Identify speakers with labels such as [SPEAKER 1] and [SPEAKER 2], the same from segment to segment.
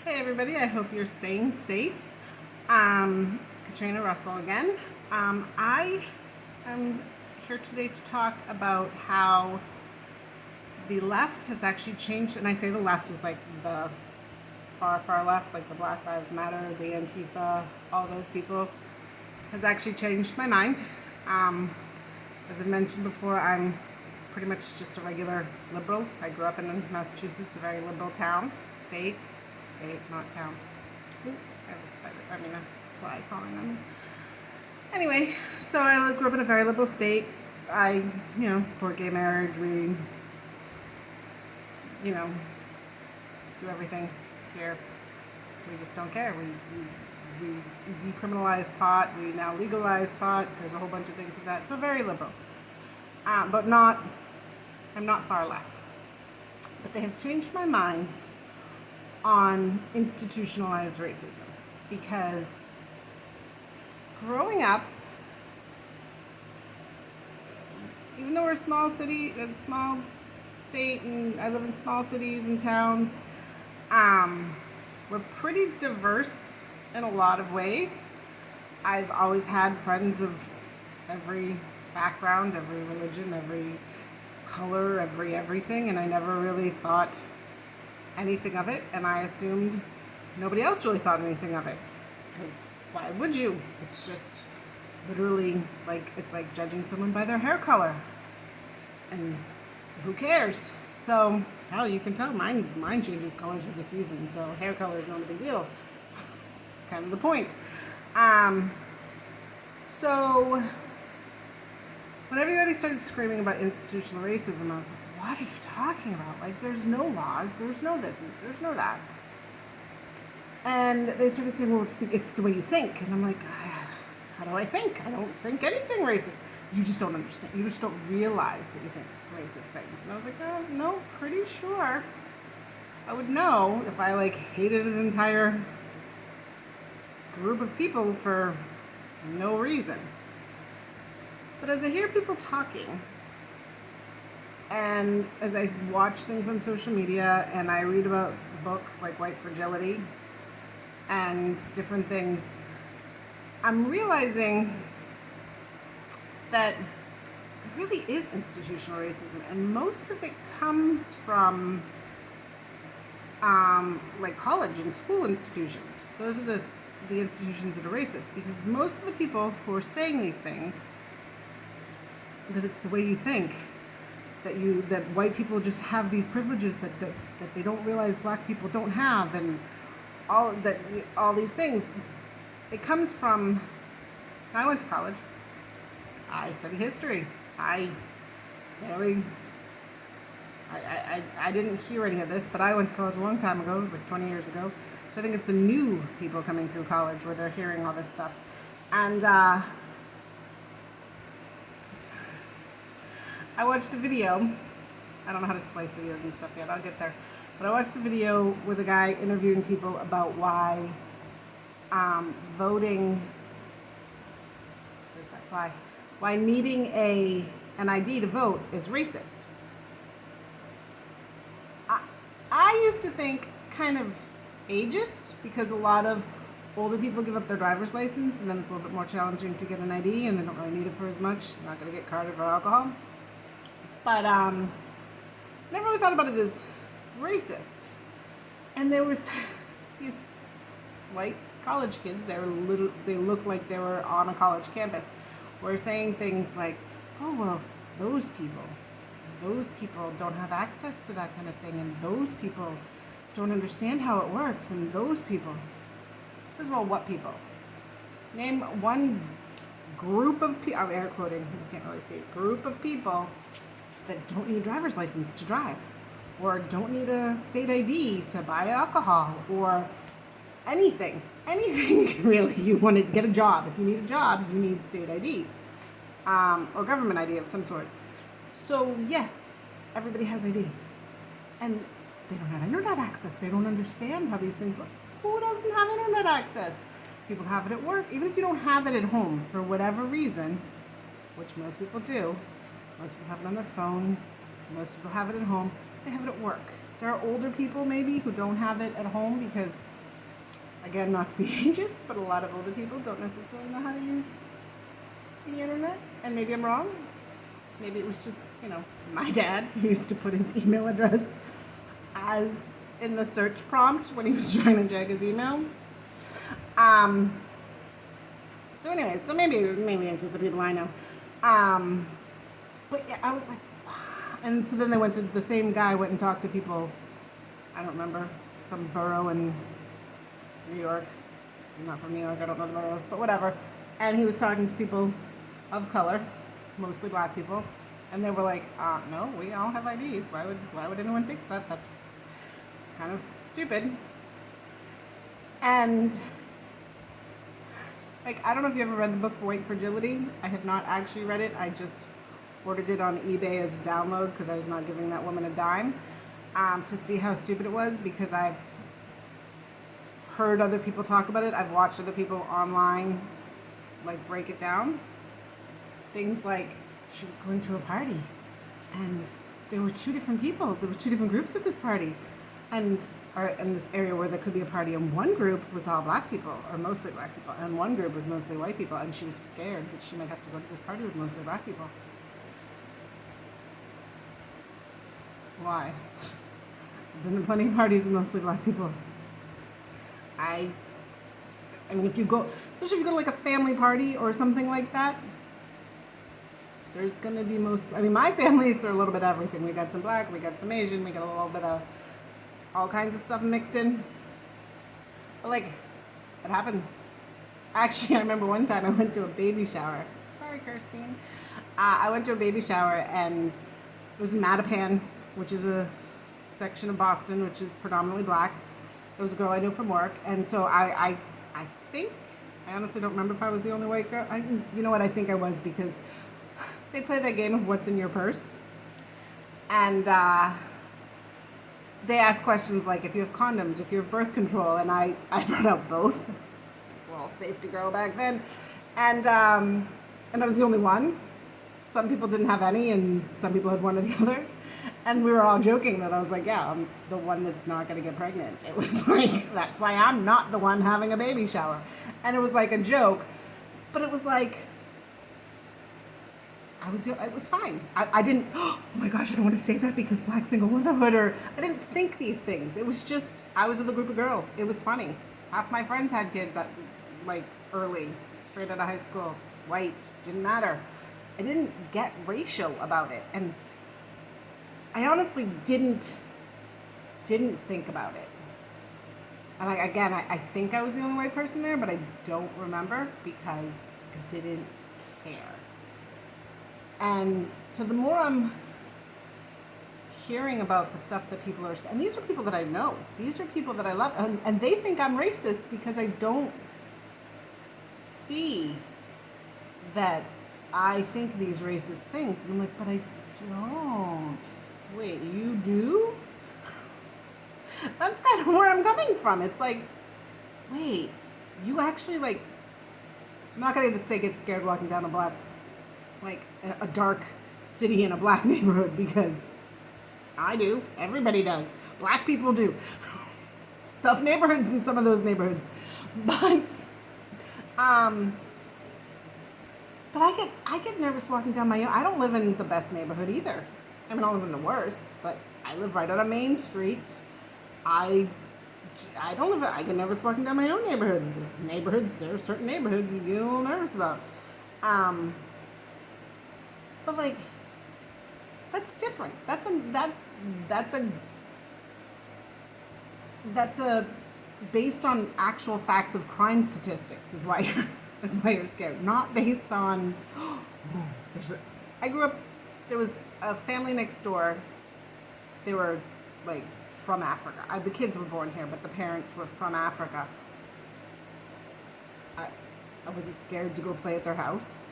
[SPEAKER 1] Hey everybody, I hope you're staying safe. Katrina Russell again. I am here today to talk about how the left has actually changed, and I say the left is like the far, far left, like the Black Lives Matter, the Antifa, all those people, has actually changed my mind. As I mentioned before, I'm pretty much just a regular liberal. I grew up in Massachusetts, a very liberal state, not town. Ooh, I have a spider, a fly crawling on me. Anyway, so I grew up in a very liberal state. I, support gay marriage. We, do everything here. We just don't care. We decriminalized pot. We now legalize pot. There's a whole bunch of things with that. So very liberal. But I'm not far left. But they have changed my mind on institutionalized racism, because growing up, even though we're a small state, and I live in small cities and towns, we're pretty diverse in a lot of ways. I've always had friends of every background, every religion, every color, everything, and I never really thought anything of it, and I assumed nobody else really thought anything of it, because why would you? It's just literally it's like judging someone by their hair color, and who cares? So hell, you can tell mine changes colors with the season, so hair color is not a big deal. It's kind of the point. So when everybody started screaming about institutional racism, I was like, what are you talking about? Like, there's no laws, there's no this, there's no that. And they started saying, well, it's the way you think. And I'm like, how do I think? I don't think anything racist. You just don't understand. You just don't realize that you think racist things. And I was like, no, pretty sure I would know if I hated an entire group of people for no reason. But as I hear people talking, and as I watch things on social media, and I read about books like White Fragility and different things, I'm realizing that there really is institutional racism, and most of it comes from college and school institutions. Those are the institutions that are racist, because most of the people who are saying these things, that it's the way you think, that white people just have these privileges that they don't realize black people don't have, and all these things. It comes from, I went to college. I studied history. I didn't hear any of this, but I went to college a long time ago. It was like 20 years ago. So I think it's the new people coming through college where they're hearing all this stuff. And I watched a video. I don't know how to splice videos and stuff yet. I'll get there. But I watched a video with a guy interviewing people about why voting, there's that fly, why needing an ID to vote is racist. I used to think kind of ageist, because a lot of older people give up their driver's license, and then it's a little bit more challenging to get an ID, and they don't really need it for as much. They're not going to get carded for alcohol. But never really thought about it as racist. And there was these white college kids. They looked like they were on a college campus, were saying things like, "Oh well, those people don't have access to that kind of thing, and those people don't understand how it works, and those people." First of all, what people? Name one group of people. I'm air quoting. You can't really see it. Group of people that don't need a driver's license to drive, or don't need a state ID to buy alcohol, or anything really. You want to get a job. If you need a job, you need state ID, or government ID of some sort. So yes, everybody has ID, and they don't have internet access. They don't understand how these things work. Who doesn't have internet access? People have it at work. Even if you don't have it at home for whatever reason, which most people do, most people have it on their phones, most people have it at home, they have it at work. There are older people maybe who don't have it at home because, again, not to be ageist, but a lot of older people don't necessarily know how to use the internet. And maybe I'm wrong. Maybe it was just, my dad who used to put his email address as in the search prompt when he was trying to check his email. So anyway, so maybe it's just the people I know. But yeah, I was like, wow. And so then the same guy went and talked to people, I don't remember, some borough in New York. I'm not from New York, I don't know the boroughs, but whatever. And he was talking to people of color, mostly black people. And they were like, no, we all have IDs. Why would anyone fix that? That's kind of stupid. And I don't know if you ever read the book White Fragility. I have not actually read it. I just ordered it on eBay as a download because I was not giving that woman a dime, to see how stupid it was, because I've heard other people talk about it. I've watched other people online break it down. Things like, she was going to a party and there were two different people. There were two different groups at this party. And in this area where there could be a party, and one group was all black people, or mostly black people, and one group was mostly white people, and she was scared that she might have to go to this party with mostly black people. Why? I've been to plenty of parties with mostly black people. I mean, if you go, especially if you go to a family party or something like that, there's going to be my families are a little bit of everything. We got some black, we got some Asian, we got a little bit of all kinds of stuff mixed in. But it happens. Actually, I remember one time I went to a baby shower. Sorry, Kirstine. I went to a baby shower, and it was in Mattapan, which is a section of Boston which is predominantly black. It was a girl I knew from work, and so I think, I honestly don't remember if I was the only white girl. You know what, I think I was, because they play that game of what's in your purse. And they ask questions like if you have condoms, if you have birth control, and I brought out both. I was a little safety girl back then. And I was the only one. Some people didn't have any, and some people had one or the other. And we were all joking that I was like, yeah, I'm the one that's not going to get pregnant. It was that's why I'm not the one having a baby shower. And it was a joke, but it was it was fine. I didn't, oh my gosh, I don't want to say that because black single motherhood, or I didn't think these things. It was just, I was with a group of girls. It was funny. Half my friends had kids early, straight out of high school, white, didn't matter. I didn't get racial about it. And I honestly didn't think about it. And I think I was the only white person there, but I don't remember because I didn't care. And so the more I'm hearing about the stuff that people are, and these are people that I know, these are people that I love, and they think I'm racist because I don't see that I think these racist things. And I'm like, but I don't. Wait, you do? That's kind of where I'm coming from. It's wait, you actually I'm not going to say get scared walking down a dark city in a black neighborhood, because I do. Everybody does. Black people do. Tough neighborhoods in some of those neighborhoods. But I get nervous walking down my own. I don't live in the best neighborhood either. I mean, I don't live in the worst, but I live right on a main street. I get nervous walking down my own neighborhood. There are certain neighborhoods you get a little nervous about. But that's different. That's a based on actual facts of crime statistics is why you're scared. Not based on I grew up, there was a family next door. They were from Africa. The kids were born here, but the parents were from Africa. I wasn't scared to go play at their house.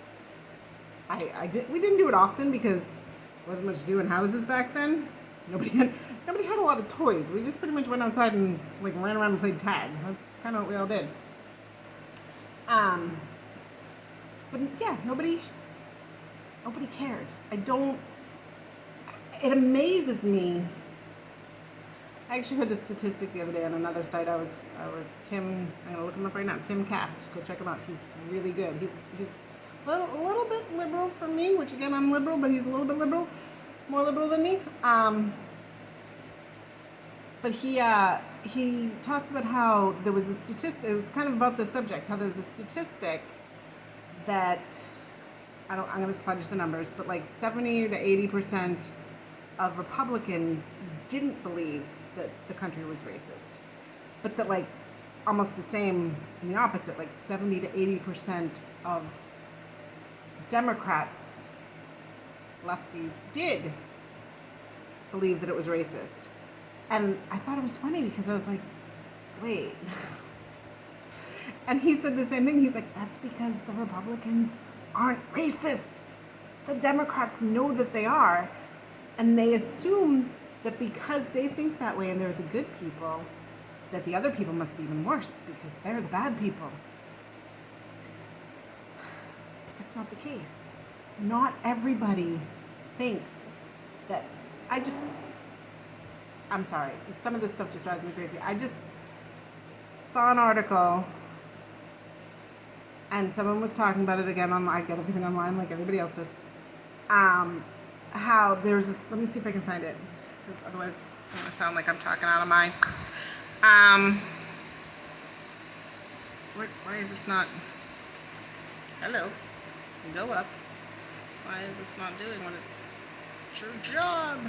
[SPEAKER 1] We didn't do it often because there wasn't much to do in houses back then. Nobody had a lot of toys. We just pretty much went outside and ran around and played tag. That's kind of what we all did. But yeah, nobody cared. It amazes me I actually heard this statistic the other day on another site. I was Tim. I'm gonna look him up right now. Tim Cast. Go check him out. He's really good. He's a little bit liberal for me, which again I'm liberal, but he's a little bit liberal, more liberal than me. But he talked about how there was a statistic. It was kind of about the subject. How there was a statistic that I'm going to fudge the numbers, but like 70 to 80% of Republicans didn't believe that the country was racist, but that like almost the same in the opposite, like 70 to 80% of Democrats, lefties, did believe that it was racist. And I thought it was funny because I was like, wait. And he said the same thing. He's like, that's because the Republicans aren't racist. The Democrats know that they are. And they assume that because they think that way and they're the good people, that the other people must be even worse because they're the bad people. But that's not the case. Not everybody thinks that. I'm sorry. Some of this stuff just drives me crazy. I just saw an article and someone was talking about it again online. I get everything online like everybody else does. How there's this, let me see if I can find it, because otherwise it's going to sound like I'm talking out of my, why is this not, hello, go up. Why is this not doing what it's your job?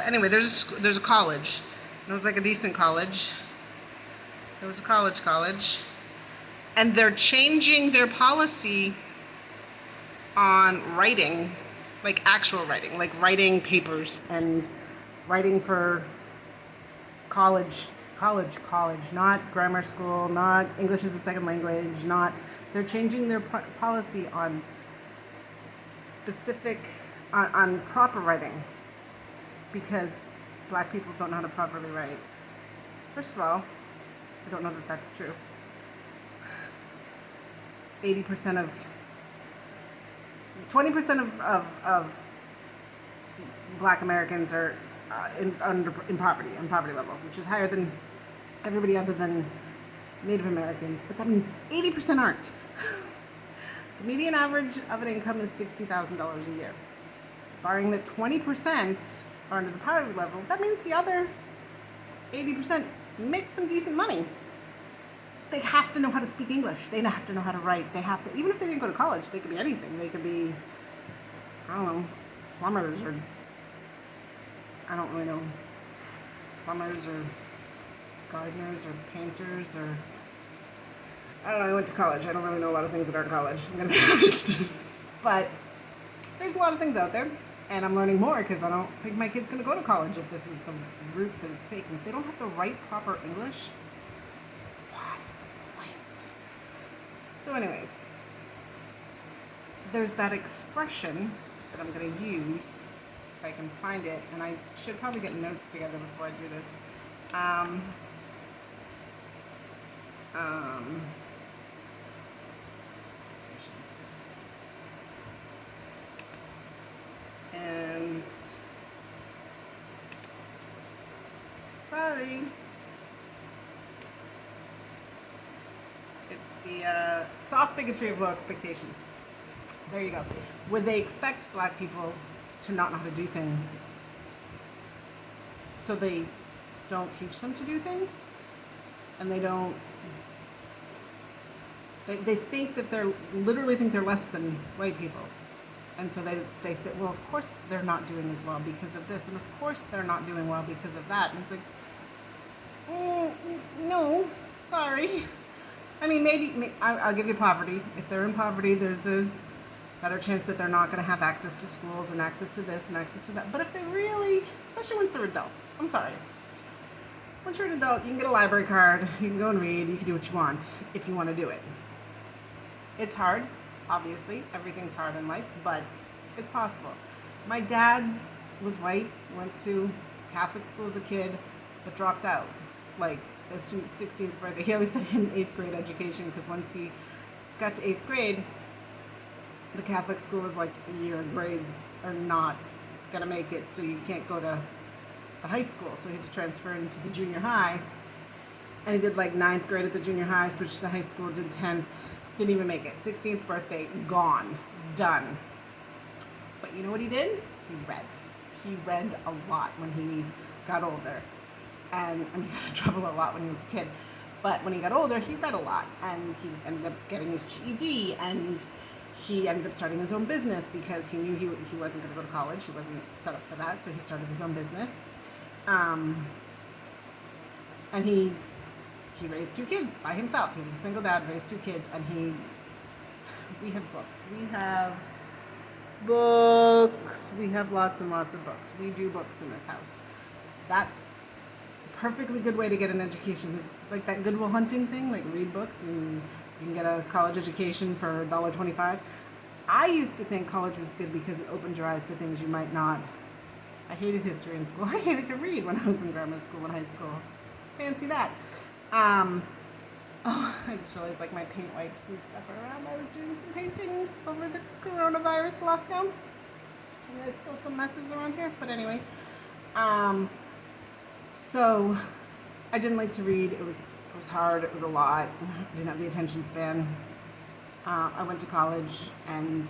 [SPEAKER 1] Anyway, there's a college. It was like a decent college. It was a college. And they're changing their policy on writing, like actual writing, like writing papers and writing for college, not grammar school, not English as a second language, they're changing their policy on specific, on proper writing, because black people don't know how to properly write. First of all, I don't know that that's true. 20% of black Americans are in poverty level, which is higher than everybody other than Native Americans, but that means 80% aren't. The median average of an income is $60,000 a year. Barring that 20% are under the poverty level, that means the other 80% make some decent money. They have to know how to speak English. They have to know how to write. They have to, even if they didn't go to college, they could be anything. They could be, I don't know, plumbers or, I don't really know, plumbers or gardeners or painters or, I don't know, I went to college. I don't really know a lot of things that aren't college, I'm going to be honest. But there's a lot of things out there, and I'm learning more because I don't think my kid's going to go to college if this is the route that it's taken. If they don't have to write proper English, what's the point? So anyways, there's that expression that I'm going to use, if I can find it, and I should probably get notes together before I do this. Expectations. And sorry, it's the soft bigotry of low expectations. There you go. Where they expect black people to not know how to do things, so they don't teach them to do things, and they don't. They think that literally think they're less than white people. And so they say, well, of course they're not doing as well because of this, and of course they're not doing well because of that. And it's like, no, sorry. I mean, maybe I'll give you poverty. If they're in poverty, there's a better chance that they're not going to have access to schools and access to this and access to that. But if they really, especially once they're adults, I'm sorry. Once you're an adult, you can get a library card, you can go and read, you can do what you want if you want to do it. It's hard, obviously. Everything's hard in life, but it's possible. My dad was white, went to Catholic school as a kid, but dropped out. Like, as soon as 16th birthday. He always said he had an 8th grade education, because once he got to 8th grade, the Catholic school was like, your grades are not going to make it, so you can't go to the high school, so he had to transfer into the junior high. And he did like 9th grade at the junior high, switched to the high school, did 10th, didn't even make it. 16th birthday, gone, done. But you know what he did? He read. He read a lot when he got older. And he got in trouble a lot when he was a kid. But when he got older, he read a lot. And he ended up getting his GED. And he ended up starting his own business because he knew he wasn't going to go to college. He wasn't set up for that. So he started his own business. And he raised 2 kids by himself. He was a single dad, raised 2 kids. And we have books. We have books. We have lots and lots of books. We do books in this house. That's a perfectly good way to get an education. Like that Goodwill Hunting thing, like read books and you can get a college education for $1.25. I used to think college was good because it opened your eyes to things you might not. I hated history in school. I hated to read when I was in grammar school and high school. Fancy that. I just realized like my paint wipes and stuff are around. I was doing some painting over the coronavirus lockdown. And there's still some messes around here. But anyway. So I didn't like to read. It was hard. It was a lot. I didn't have the attention span. I went to college and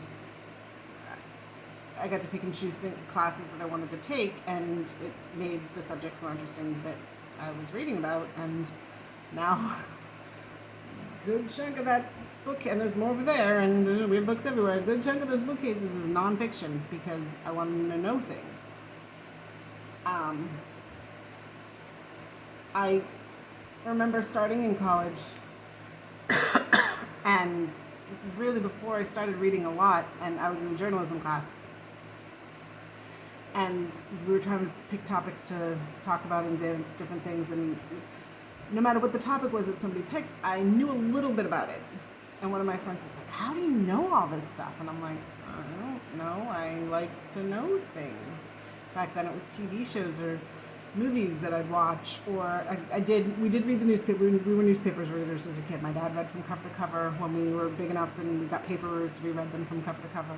[SPEAKER 1] I got to pick and choose the classes that I wanted to take, and it made the subjects more interesting that I was reading about. And now, good chunk of that book, and there's more over there, and we have books everywhere. A good chunk of those bookcases is nonfiction because I wanted to know things. I remember starting in college, and this is really before I started reading a lot, and I was in a journalism class. And we were trying to pick topics to talk about and different things, and no matter what the topic was that somebody picked, I knew a little bit about it. And one of my friends was like, "How do you know all this stuff?" And I'm like, "I don't know. I like to know things." Back then it was TV shows or movies that I'd watch, or we did read the newspaper. We were newspapers readers as a kid. My dad read from cover to cover. When we were big enough and we got paper routes, we read them from cover to cover.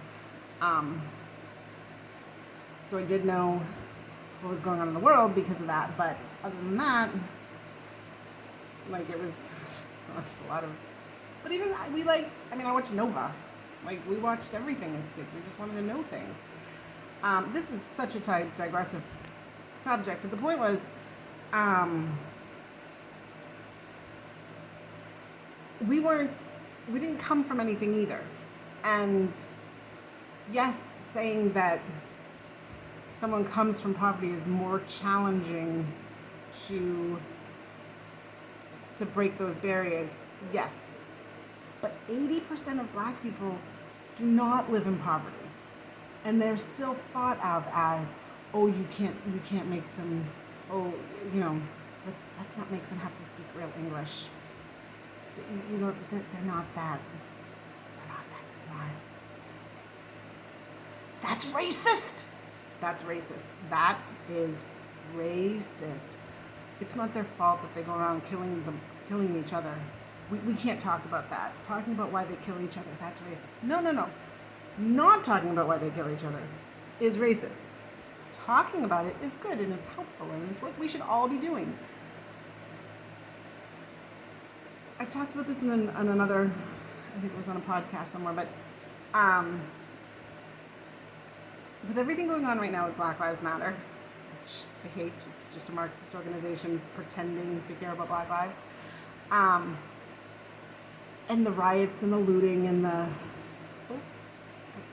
[SPEAKER 1] So I did know what was going on in the world because of that. But other than that, like it was just a lot of. But even I watched Nova. Like we watched everything as kids. We just wanted to know things. This is such a digressive subject, but the point was, we didn't come from anything either. And yes, saying that someone comes from poverty is more challenging to break those barriers, yes. But 80% of Black people do not live in poverty. And they're still thought of as, oh, you can't make them, oh, let's not make them have to speak real English. They're not that smart. That's racist. That's racist. That is racist. It's not their fault that they go around killing each other. We can't talk about that. Talking about why they kill each other, that's racist. No. Not talking about why they kill each other is racist. Talking about it is good and it's helpful and it's what we should all be doing. I've talked about this in another, I think it was on a podcast somewhere, but with everything going on right now with Black Lives Matter, which I hate, it's just a Marxist organization pretending to care about Black lives, and the riots and the looting and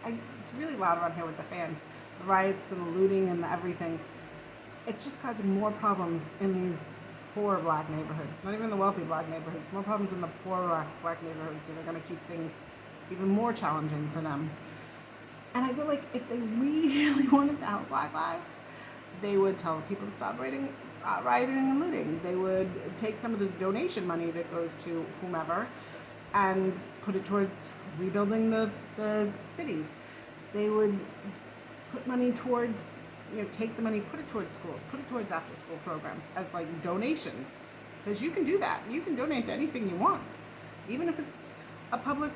[SPEAKER 1] it's really loud around here with the fans. The riots and the looting and the everything. It's just causing more problems in these poor Black neighborhoods. Not even the wealthy Black neighborhoods. More problems in the poor Black neighborhoods that are going to keep things even more challenging for them. And I feel like if they really wanted to help Black lives, they would tell people to stop rioting and looting. They would take some of this donation money that goes to whomever and put it towards rebuilding the cities. They would put money towards, take the money, put it towards schools, put it towards after school programs as like donations. Because you can do that. You can donate to anything you want. Even if it's a public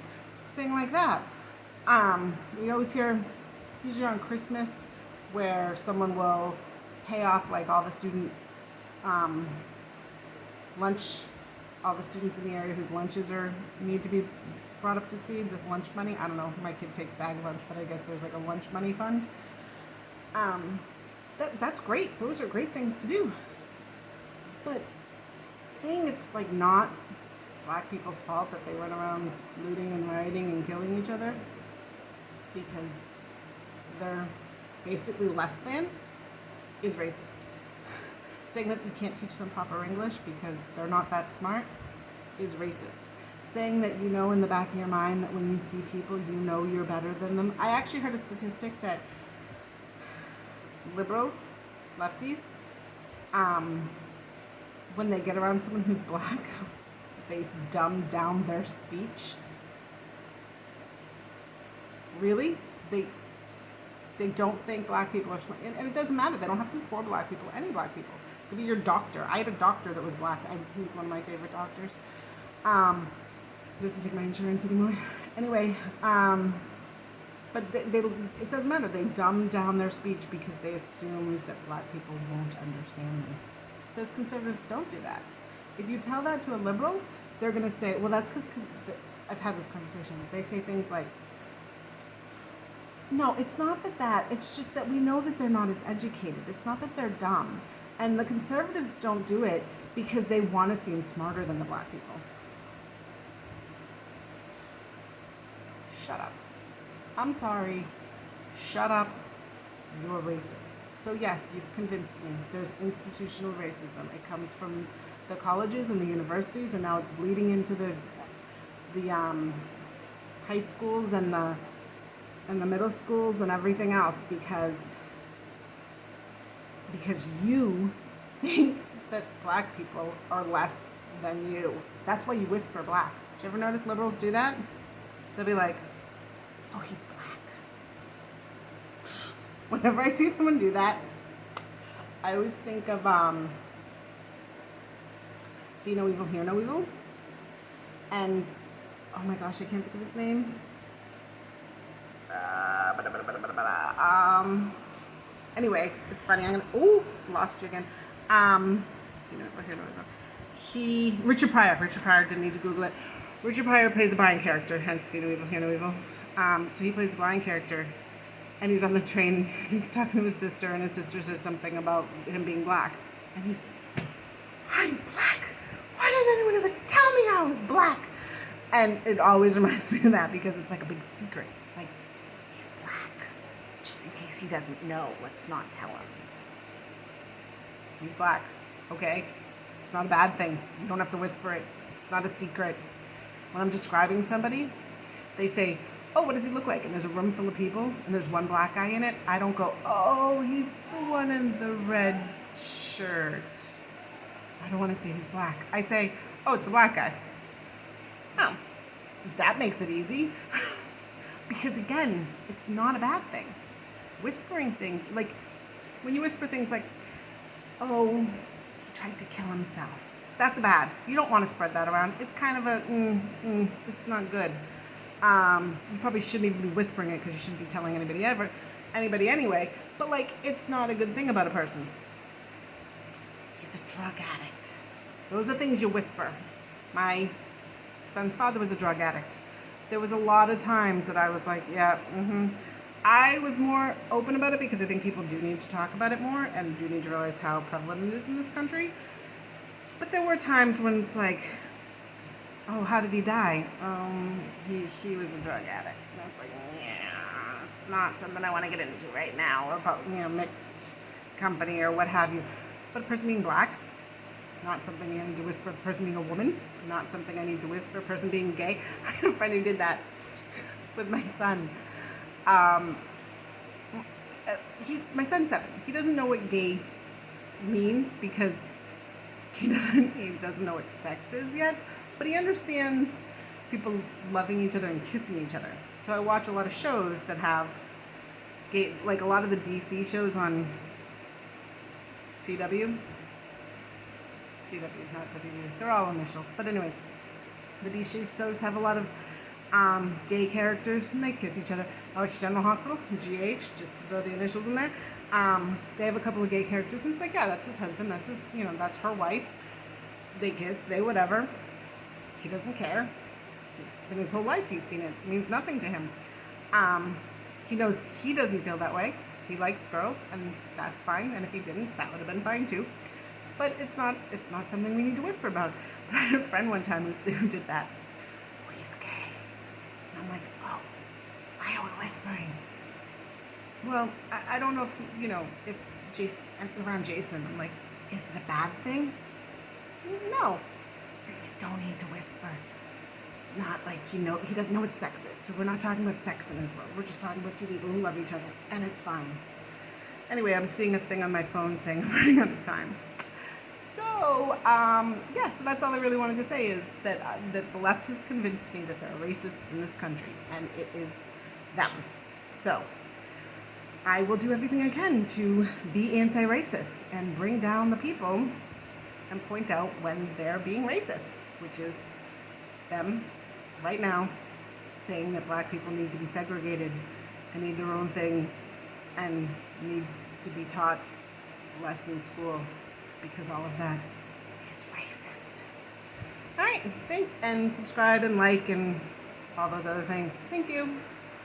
[SPEAKER 1] thing like that. We always hear, usually on Christmas, where someone will pay off like all the students lunch, all the students in the area whose lunches need to be brought up to speed. This lunch money, I don't know. My kid takes bag lunch, but I guess there's like a lunch money fund. That's great. Those are great things to do. But saying it's like not black people's fault that they run around looting and rioting and killing each other because they're basically less than is racist. Saying that you can't teach them proper English because they're not that smart is racist. Saying that you know in the back of your mind that when you see people, you know you're better than them. I actually heard a statistic that liberals, lefties, when they get around someone who's black, they dumb down their speech. Really? They don't think black people are smart. And it doesn't matter. They don't have to be poor black people, any black people. It could be your doctor. I had a doctor that was black. He was one of my favorite doctors. He doesn't take my insurance anymore. Anyway, but it doesn't matter. They dumb down their speech because they assume that black people won't understand them. Says conservatives don't do that. If you tell that to a liberal, they're going to say, well, that's because I've had this conversation. They say things like, no, it's not that, it's just that we know that they're not as educated. It's not that they're dumb. And the conservatives don't do it because they want to seem smarter than the black people. Shut up. I'm sorry. Shut up. You're racist. So yes, you've convinced me. There's institutional racism. It comes from the colleges and the universities, and now it's bleeding into the high schools and the middle schools and everything else because you think that black people are less than you. That's why you whisper black. Did you ever notice liberals do that? They'll be like, oh, he's black. Whenever I see someone do that, I always think of See No Evil, Hear No Evil. And, oh my gosh, I can't think of his name. Anyway, it's funny. Lost you again. See No Evil, Hear No Evil. Richard Pryor, didn't need to Google it. Richard Pryor plays a blind character, hence See No Evil, Hear No Evil. So he plays a blind character. And he's on the train, and he's talking to his sister, and his sister says something about him being black. And he's, I'm black. Why didn't anyone ever tell me I was black? And it always reminds me of that because it's like a big secret. Like, he's black. Just in case he doesn't know, let's not tell him. He's black, okay? It's not a bad thing. You don't have to whisper it. It's not a secret. When I'm describing somebody, they say, oh, what does he look like? And there's a room full of people, and there's one black guy in it. I don't go, oh, he's the one in the red shirt. I don't want to say he's black. I say, oh, it's the black guy. Oh, that makes it easy. Because again, it's not a bad thing. Whispering things, like, when you whisper things like, oh, he tried to kill himself. That's bad. You don't want to spread that around. It's kind of a, it's not good. You probably shouldn't even be whispering it because you shouldn't be telling anybody anyway. But like, it's not a good thing about a person. He's a drug addict. Those are things you whisper. My son's father was a drug addict. There was a lot of times that I was like, yeah, I was more open about it because I think people do need to talk about it more and do need to realize how prevalent it is in this country. But there were times when it's like, oh, how did he die? He was a drug addict. And it's like, yeah, it's not something I want to get into right now, or about, mixed company or what have you. But a person being black, not something I need to whisper. A person being a woman, not something I need to whisper. A person being gay, I had a friend who did that with my son. My son's 7. He doesn't know what gay means because he doesn't know what sex is yet. But he understands people loving each other and kissing each other. So I watch a lot of shows that have gay, like a lot of the DC shows on CW, not WB. They're all initials. But anyway, the DC shows have a lot of gay characters and they kiss each other. I watch General Hospital, GH, just throw the initials in there. They have a couple of gay characters, and it's like, yeah, that's his husband, that's his, that's her wife. They kiss, they whatever. He doesn't care. It's been his whole life he's seen it. It means nothing to him. He knows he doesn't feel that way. He likes girls, and that's fine. And if he didn't, that would have been fine too. But it's not something we need to whisper about. But I had a friend one time who did that. Oh, he's gay. And I'm like, oh, why are we whispering? Well, I don't know if Jason, around Jason, I'm like, is it a bad thing? No. You don't need to whisper. It's not like he doesn't know what sex is. So we're not talking about sex in his world. We're just talking about two people who love each other, and it's fine. Anyway, I was seeing a thing on my phone saying I'm running out of time. So, so that's all I really wanted to say is that the left has convinced me that there are racists in this country, and it is them. So, I will do everything I can to be anti-racist and bring down the people and point out when they're being racist, which is them right now saying that black people need to be segregated and need their own things and need to be taught less in school because all of that is racist. All right, thanks, and subscribe and like and all those other things. Thank you.